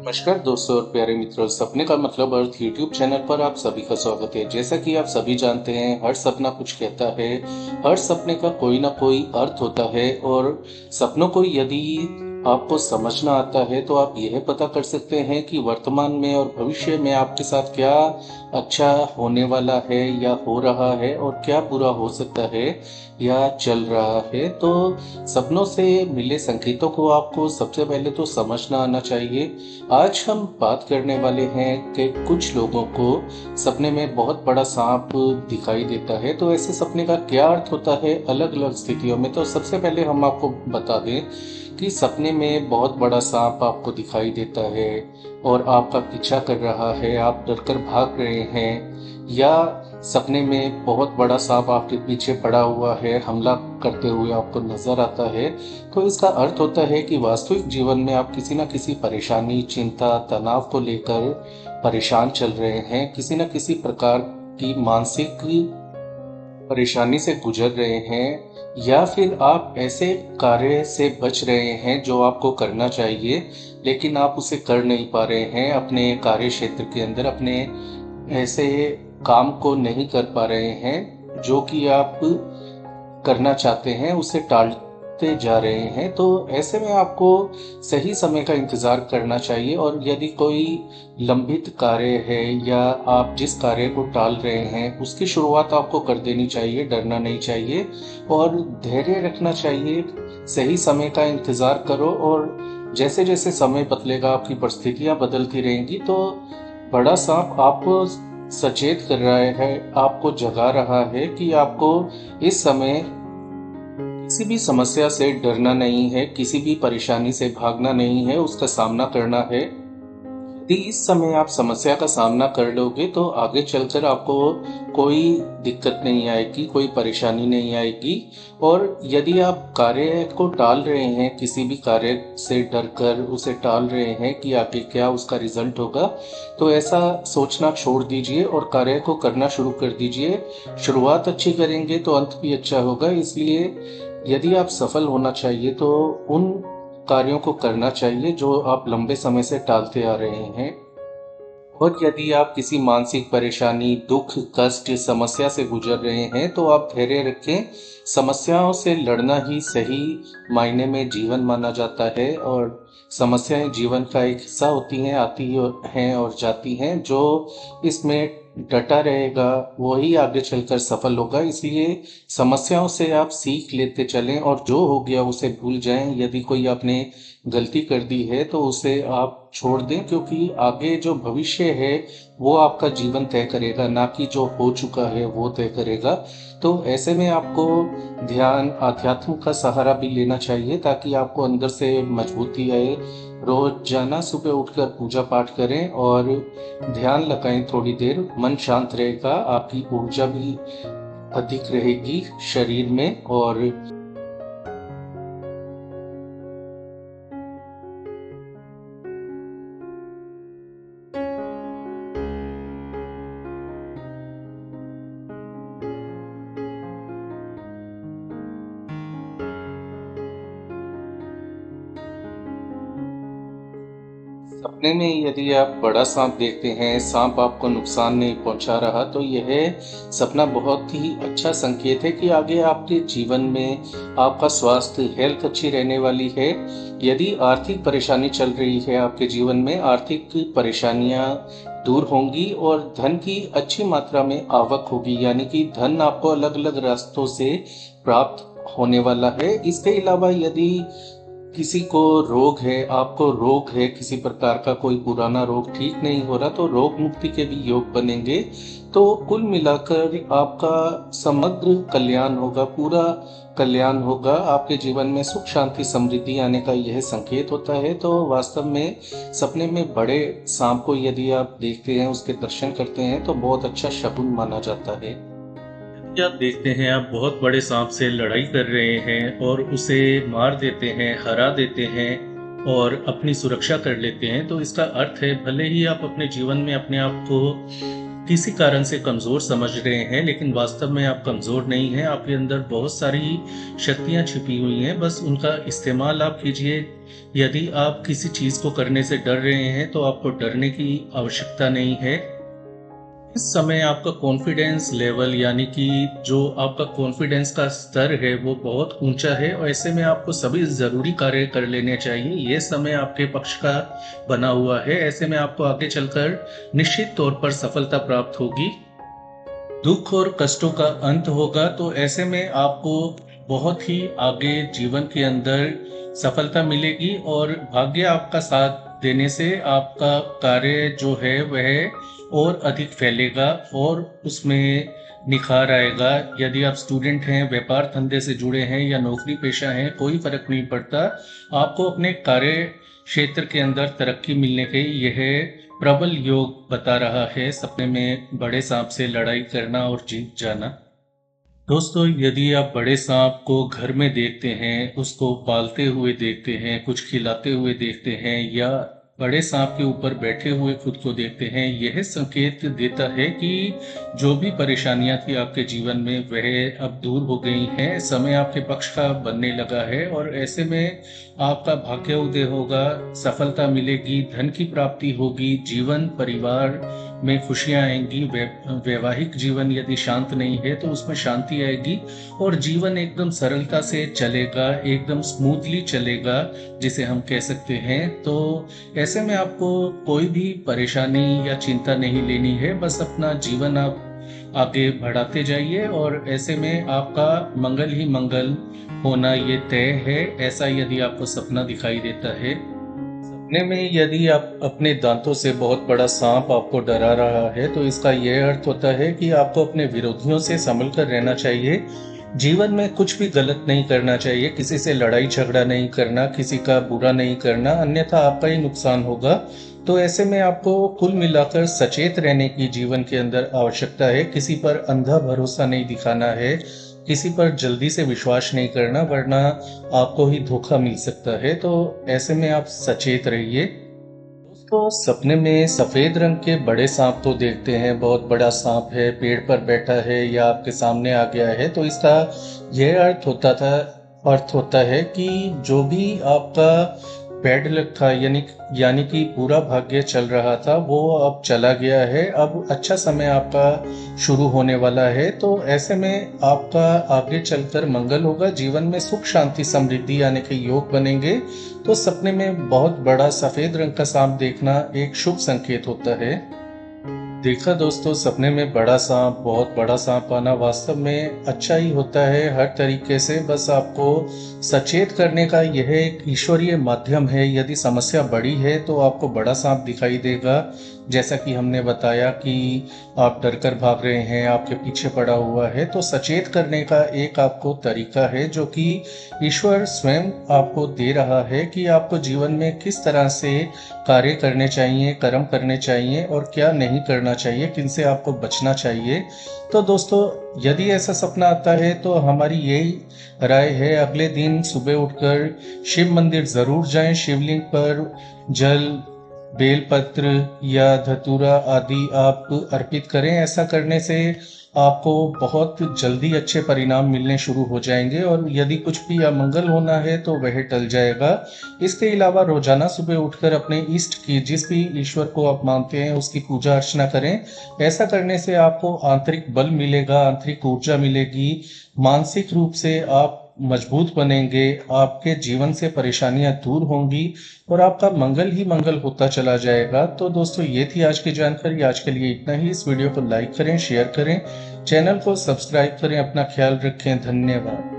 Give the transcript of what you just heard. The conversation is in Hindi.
नमस्कार दोस्तों और प्यारे मित्रों, सपने का मतलब अर्थ यूट्यूब चैनल पर आप सभी का स्वागत है। जैसा कि आप सभी जानते हैं, हर सपना कुछ कहता है। हर सपने का कोई ना कोई अर्थ होता है और सपनों को यदि आपको समझना आता है तो आप यह पता कर सकते हैं कि वर्तमान में और भविष्य में आपके साथ क्या अच्छा होने वाला है या हो रहा है और क्या बुरा हो सकता है या चल रहा है। तो सपनों से मिले संकेतों को आपको सबसे पहले तो समझना आना चाहिए। आज हम बात करने वाले हैं कि कुछ लोगों को सपने में बहुत बड़ा सांप दिखाई देता है, तो ऐसे सपने का क्या अर्थ होता है अलग अलग स्थितियों में। तो सबसे पहले हम आपको बता दें कि सपने में बहुत बड़ा सांप आपको दिखाई देता है और आपका पीछा कर रहा है, आप डरकर भाग रहे हैं, या सपने में बहुत बड़ा सांप आपके पीछे पड़ा हुआ है, हमला करते हुए आपको नजर आता है, तो इसका अर्थ होता है कि वास्तविक जीवन में आप किसी न किसी परेशानी, चिंता, तनाव को लेकर परेशान चल रहे हैं, किसी न किसी प्रकार की मानसिक परेशानी से गुजर रहे हैं, या फिर आप ऐसे कार्य से बच रहे हैं जो आपको करना चाहिए लेकिन आप उसे कर नहीं पा रहे हैं। अपने कार्य क्षेत्र के अंदर अपने ऐसे काम को नहीं कर पा रहे हैं जो कि आप करना चाहते हैं, उसे टालते जा रहे हैं। तो ऐसे में आपको सही समय का इंतजार करना चाहिए और यदि कोई लंबित कार्य है या आप जिस कार्य को टाल रहे हैं उसकी शुरुआत आपको कर देनी चाहिए, डरना नहीं चाहिए और धैर्य रखना चाहिए। सही समय का इंतजार करो और जैसे जैसे समय बदलेगा, आपकी परिस्थितियां बदलती रहेंगी, तो बड़ा सांप आपको सचेत कर रहा है, आपको जगा रहा है कि आपको इस समय किसी भी समस्या से डरना नहीं है, किसी भी परेशानी से भागना नहीं है, उसका सामना करना है। यदि इस समय आप समस्या का सामना कर लोगे तो आगे चलकर आपको कोई दिक्कत नहीं आएगी, कोई परेशानी नहीं आएगी। और यदि आप कार्य को टाल रहे हैं, किसी भी कार्य से डर कर उसे टाल रहे हैं कि आगे क्या उसका रिजल्ट होगा, तो ऐसा सोचना छोड़ दीजिए और कार्य को करना शुरू कर दीजिए। शुरुआत अच्छी करेंगे तो अंत भी अच्छा होगा। इसलिए यदि आप सफल होना चाहिए तो उन कार्यों को करना चाहिए जो आप लंबे समय से टालते आ रहे हैं। और यदि आप किसी मानसिक परेशानी, दुख, कष्ट, समस्या से गुजर रहे हैं तो आप धैर्य रखें। समस्याओं से लड़ना ही सही मायने में जीवन माना जाता है और समस्याएं जीवन का एक हिस्सा होती हैं, आती हैं और जाती हैं। जो इसमें डटा रहेगा वही आगे चलकर सफल होगा। इसलिए समस्याओं से आप सीख लेते चलें और जो हो गया उसे भूल जाएं। यदि कोई आपने गलती कर दी है तो उसे आप छोड़ दें, क्योंकि आगे जो भविष्य है वो आपका जीवन तय करेगा, ना कि जो हो चुका है वो तय करेगा। तो ऐसे में आपको ध्यान, आध्यात्म का सहारा भी लेना चाहिए ताकि आपको अंदर से मजबूती आए। रोजाना सुबह उठकर पूजा पाठ करें और ध्यान लगाएं थोड़ी देर, मन शांत रहेगा, आपकी ऊर्जा भी अधिक रहेगी शरीर में। और सपने में यदि आप बड़ा सांप देखते हैं, सांप आपको नुकसान नहीं पहुंचा रहा, तो यह सपना बहुत ही अच्छा संकेत है कि आगे आपके जीवन में आपका स्वास्थ्य, हेल्थ अच्छी रहने वाली है। यदि आर्थिक परेशानी चल रही है आपके जीवन में, आर्थिक परेशानियां दूर होंगी और धन की अच्छी मात्रा में आवक होगी, यानी कि धन आपको अलग अलग रास्तों से प्राप्त होने वाला है। इसके अलावा यदि किसी को रोग है, आपको रोग है, किसी प्रकार का कोई पुराना रोग ठीक नहीं हो रहा, तो रोग मुक्ति के भी योग बनेंगे। तो कुल मिलाकर आपका समग्र कल्याण होगा, पूरा कल्याण होगा। आपके जीवन में सुख, शांति, समृद्धि आने का यह संकेत होता है। तो वास्तव में सपने में बड़े सांप को यदि आप देखते हैं, उसके दर्शन करते हैं, तो बहुत अच्छा शगुन माना जाता है। कि आप देखते हैं आप बहुत बड़े सांप से लड़ाई कर रहे हैं और उसे मार देते हैं, हरा देते हैं और अपनी सुरक्षा कर लेते हैं, तो इसका अर्थ है भले ही आप अपने जीवन में अपने आप को किसी कारण से कमज़ोर समझ रहे हैं, लेकिन वास्तव में आप कमज़ोर नहीं हैं। आपके अंदर बहुत सारी शक्तियाँ छिपी हुई हैं, बस उनका इस्तेमाल आप कीजिए। यदि आप किसी चीज़ को करने से डर रहे हैं, तो आपको डरने की आवश्यकता नहीं है। इस समय आपका कॉन्फिडेंस लेवल यानी कि जो आपका कॉन्फिडेंस का स्तर है वो बहुत ऊंचा है, और ऐसे में आपको सभी ज़रूरी कार्य कर लेने चाहिए। ये समय आपके पक्ष का बना हुआ है। ऐसे में आपको आगे चलकर निश्चित तौर पर सफलता प्राप्त होगी। दुख और कष्टों का अंत होगा, तो ऐसे में आपको बहुत ही आगे जीवन के अंदर सफलता मिलेगी, और भाग्य आपका साथ देने से आपका कार्य जो है वह और अधिक फैलेगा और उसमें निखार आएगा। यदि आप स्टूडेंट हैं, व्यापार धंधे से जुड़े हैं या नौकरी पेशा हैं, कोई फर्क नहीं पड़ता। आपको अपने कार्य क्षेत्र के अंदर तरक्की मिलने के यह प्रबल योग बता रहा है। सपने में बड़े सांप से लड़ाई करना और जीत जाना। दोस्तों, यदि आप बड़े सांप को घर में देखते हैं, उसको पालते हुए देखते हैं, कुछ खिलाते हुए देखते हैं, या बड़े सांप के ऊपर बैठे हुए खुद को देखते हैं, यह संकेत देता है कि जो भी परेशानियां थी आपके जीवन में वह अब दूर हो गई हैं। समय आपके पक्ष का बनने लगा है, और ऐसे में आपका भाग्य उदय होगा, सफलता मिलेगी, धन की प्राप्ति होगी, जीवन परिवार में खुशियां आएंगी। वैवाहिक जीवन यदि शांत नहीं है तो उसमें शांति आएगी, और जीवन एकदम सरलता से चलेगा, एकदम स्मूथली चलेगा, जिसे हम कह सकते हैं। तो ऐसे में आपको कोई भी परेशानी या चिंता नहीं लेनी है, बस अपना जीवन आप आगे बढ़ाते जाइए, और ऐसे में आपका मंगल ही मंगल होना ये तय है। ऐसा यदि आपको सपना दिखाई देता है, सपने में यदि आप अपने दांतों से बहुत बड़ा सांप आपको डरा रहा है, तो इसका यह अर्थ होता है कि आपको अपने विरोधियों से संभल कर रहना चाहिए। जीवन में कुछ भी गलत नहीं करना चाहिए, किसी से लड़ाई झगड़ा नहीं करना, किसी का बुरा नहीं करना, अन्यथा आपका ही नुकसान होगा। तो ऐसे में आपको कुल मिलाकर सचेत रहने की जीवन के अंदर आवश्यकता है। किसी पर अंधा भरोसा नहीं दिखाना है, किसी पर जल्दी से विश्वास नहीं करना, वरना आपको ही धोखा मिल सकता है। तो ऐसे में आप सचेत रहिए। दोस्तों, सपने में सफेद रंग के बड़े सांप को देखते हैं। बहुत बड़ा सांप है, पेड़ पर बैठा है या आपके सामने आ गया है, तो इसका यह अर्थ होता है कि जो भी आपका बैड लक था, यानी कि पूरा भाग्य चल रहा था, वो अब चला गया है। अब अच्छा समय आपका शुरू होने वाला है। तो ऐसे में आपका आगे चलकर मंगल होगा, जीवन में सुख शांति समृद्धि आने के योग बनेंगे। तो सपने में बहुत बड़ा सफेद रंग का सांप देखना एक शुभ संकेत होता है। देखा दोस्तों, सपने में बड़ा सांप, बहुत बड़ा सांप आना वास्तव में अच्छा ही होता है हर तरीके से। बस आपको सचेत करने का यह एक ईश्वरीय माध्यम है। यदि समस्या बड़ी है तो आपको बड़ा सांप दिखाई देगा, जैसा कि हमने बताया कि आप डर कर भाग रहे हैं, आपके पीछे पड़ा हुआ है। तो सचेत करने का एक आपको तरीका है जो कि ईश्वर स्वयं आपको दे रहा है, कि आपको जीवन में किस तरह से कार्य करने चाहिए, कर्म करने चाहिए, और क्या नहीं करना चाहिए, किनसे आपको बचना चाहिए। तो दोस्तों, यदि ऐसा सपना आता है तो हमारी यही राय है, अगले दिन सुबह उठकर शिव मंदिर जरूर जाएं। शिवलिंग पर जल, बेलपत्र या धतूरा आदि आप अर्पित करें। ऐसा करने से आपको बहुत जल्दी अच्छे परिणाम मिलने शुरू हो जाएंगे, और यदि कुछ भी अमंगल होना है तो वह टल जाएगा। इसके अलावा रोजाना सुबह उठकर अपने इष्ट की, जिस भी ईश्वर को आप मानते हैं, उसकी पूजा अर्चना करें। ऐसा करने से आपको आंतरिक बल मिलेगा, आंतरिक ऊर्जा मिलेगी, मानसिक रूप से आप मजबूत बनेंगे, आपके जीवन से परेशानियां दूर होंगी, और आपका मंगल ही मंगल होता चला जाएगा। तो दोस्तों, ये थी आज की जानकारी। आज के लिए इतना ही। इस वीडियो को लाइक करें, शेयर करें, चैनल को सब्सक्राइब करें। अपना ख्याल रखें। धन्यवाद।